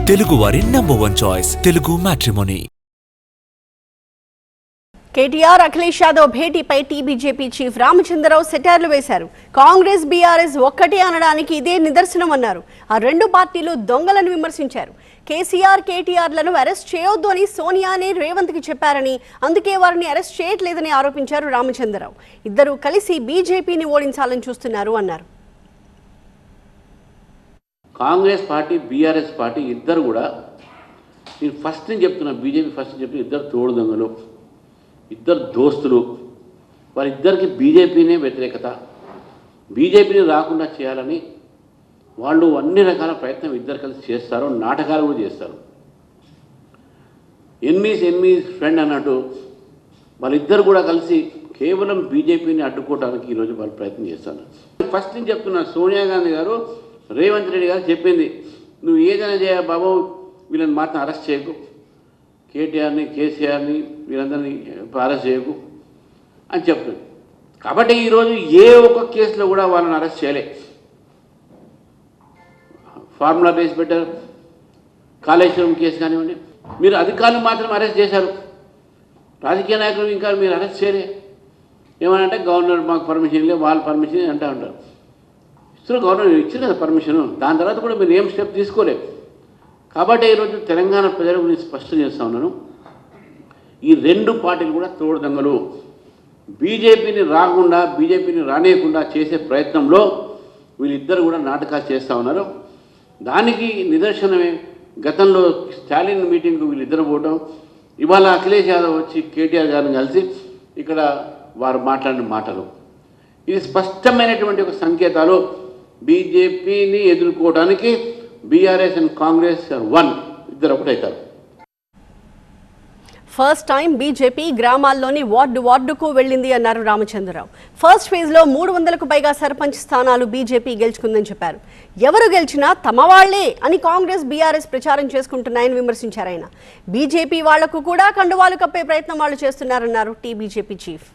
తెలుగువారి number 1 choice Telugu matrimony. KTR Akhilesh Yadav భేటీపై TBJP chief Ramachandra Rao సెటైర్లు వేశారు. కాంగ్రెస్ బీఆర్ఎస్ ఒక్కటే అనడానికి ఇదే నిదర్శనం అన్నారు. ఆ రెండు పార్టీలు దొంగలను విమర్శించారు. కేసీఆర్ కేటీఆర్లను అరెస్ట్ చేయొద్దు అని సోనియానే రేవంత్కి చెప్పారని, అందుకే వారిని అరెస్ట్ చేయట్లేదని ఆరోపించారు రామచంద్రరావు. ఇద్దరు కలిసి బీజేపీని ఓడించాలని చూస్తున్నారు అన్నారు. కాంగ్రెస్ పార్టీ బీఆర్ఎస్ పార్టీ ఇద్దరు కూడా నేను ఫస్ట్ నుంచి చెప్తున్నా, బీజేపీ ఫస్ట్ చెప్తున్నా, ఇద్దరు తోడు దొంగలు, ఇద్దరు దోస్తులు. వారిద్దరికి బీజేపీనే వ్యతిరేకత, బీజేపీని రాకుండా చేయాలని వాళ్ళు అన్ని రకాల ప్రయత్నం ఇద్దరు కలిసి చేస్తారు, నాటకాలు కూడా చేస్తారు. ఎన్మీస్ ఫ్రెండ్ అన్నట్టు వాళ్ళిద్దరు కూడా కలిసి కేవలం బీజేపీని అడ్డుకోవడానికి ఈరోజు వాళ్ళు ప్రయత్నం చేస్తారు. ఫస్ట్ నుంచి చెప్తున్నా, సోనియా గాంధీ గారు రేవంత్ రెడ్డి గారు చెప్పింది, నువ్వు ఏదైనా చేయ బాబు, వీళ్ళని మాత్రం అరెస్ట్ చేయకు, కేటీఆర్ని కేసీఆర్ని వీళ్ళందరినీ అరెస్ట్ చేయకు అని చెప్తుంది. కాబట్టి ఈరోజు ఏ ఒక్క కేసులో కూడా వాళ్ళని అరెస్ట్ చేయలే. ఫార్ములా బేస్ పెట్టారు, కాళేశ్వరం కేసు కానివ్వండి, మీరు అధికారులు మాత్రం అరెస్ట్ చేశారు, రాజకీయ నాయకులు ఇంకా మీరు అరెస్ట్ చేయలే. ఏమనంటే గవర్నర్ మాకు పర్మిషన్ లేదు, వాళ్ళ పర్మిషన్ అంటూ ఉంటారు. గవర్నమెంట్ ఇచ్చింది కదా పర్మిషను, దాని తర్వాత కూడా మీరు ఏం స్టెప్ తీసుకోలేదు. కాబట్టి ఈరోజు తెలంగాణ ప్రజల గురించి స్పష్టం చేస్తూ ఉన్నాను, ఈ రెండు పార్టీలు కూడా తోడు దొంగలు. బీజేపీని రానియకుండా చేసే ప్రయత్నంలో వీళ్ళిద్దరు కూడా నాటకాలు చేస్తూ ఉన్నారు. దానికి నిదర్శనమే గతంలో స్టాలిన్ మీటింగ్కు వీళ్ళిద్దరు పోవడం, ఇవాళ అఖిలేష్ యాదవ్ వచ్చి కేటీఆర్ గారిని కలిసి ఇక్కడ వారు మాట్లాడిన మాటలు, ఇది స్పష్టమైనటువంటి ఒక సంకేతాలు. బీజేపీని ఎదుర్కోవడానికి బీఆర్ఎస్ అండ్ కాంగ్రెస్ ఇద్దరు ఒకటవుతారు. ఫస్ట్ టైం బీజేపీ గ్రామాల్లోని వార్డుకు వెళ్ళింది అన్నారు రామచంద్రరావు. ఫస్ట్ ఫేజ్లో 300కు పైగా సర్పంచ్ స్థానాలు బీజేపీ గెలుచుకుందని చెప్పారు. ఎవరు గెలిచినా తమ వాళ్లే అని కాంగ్రెస్ బీఆర్ఎస్ ప్రచారం చేసుకుంటున్నాయని విమర్శించారు ఆయన. బీజేపీ వాళ్లకు కూడా కండువాలు కప్పే ప్రయత్నం వాళ్ళు చేస్తున్నారన్నారు టీబీజేపీ చీఫ్.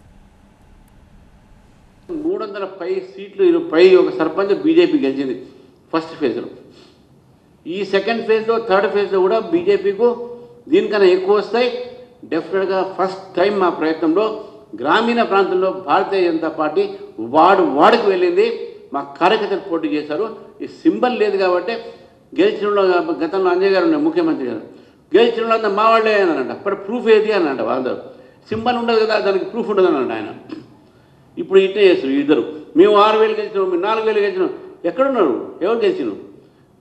300 పై సీట్లు పై ఒక సర్పంచ్ బీజేపీ గెలిచింది ఫస్ట్ ఫేజ్లో. ఈ సెకండ్ ఫేజ్లో థర్డ్ ఫేజ్లో కూడా బీజేపీకు దీనికన్నా ఎక్కువ వస్తాయి. డెఫినెట్గా ఫస్ట్ టైం మా ప్రయత్నంలో గ్రామీణ ప్రాంతంలో భారతీయ జనతా పార్టీ వార్డుకు వెళ్ళింది. మా కార్యకర్తలు పోటీ చేశారు. ఈ సింబల్ లేదు కాబట్టి గెలిచిన గతంలో అంజయ్ గారు ఉన్నారు ముఖ్యమంత్రి గారు, గెలిచిన వాళ్ళంతా మా వాళ్ళే అన్నారంట. అప్పుడు ప్రూఫ్ ఏది అని అంట, వాళ్ళందరూ సింబల్ ఉండదు కదా, దానికి ప్రూఫ్ ఉండదు అనంట ఆయన. ఇప్పుడు ఇట్టే చేస్తారు ఇద్దరు, మేము 6,000 గెలిచినాం, మేము 4,000 గెలిచినాం. ఎక్కడున్నారు, ఎవరు గెలిచినాం?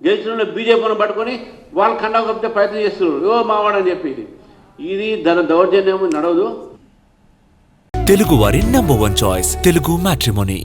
గెలిచిన వాళ్ళు బీజేపీని పట్టుకొని వాళ్ళు ఖండావు కప్పితే ప్రయత్నం చేస్తున్నారు, మావాడని చెప్పి. ఇది దౌర్జన్యం నడవదు. తెలుగువారి నంబర్ 1 చాయిస్ తెలుగు మ్యాట్రిమోనీ.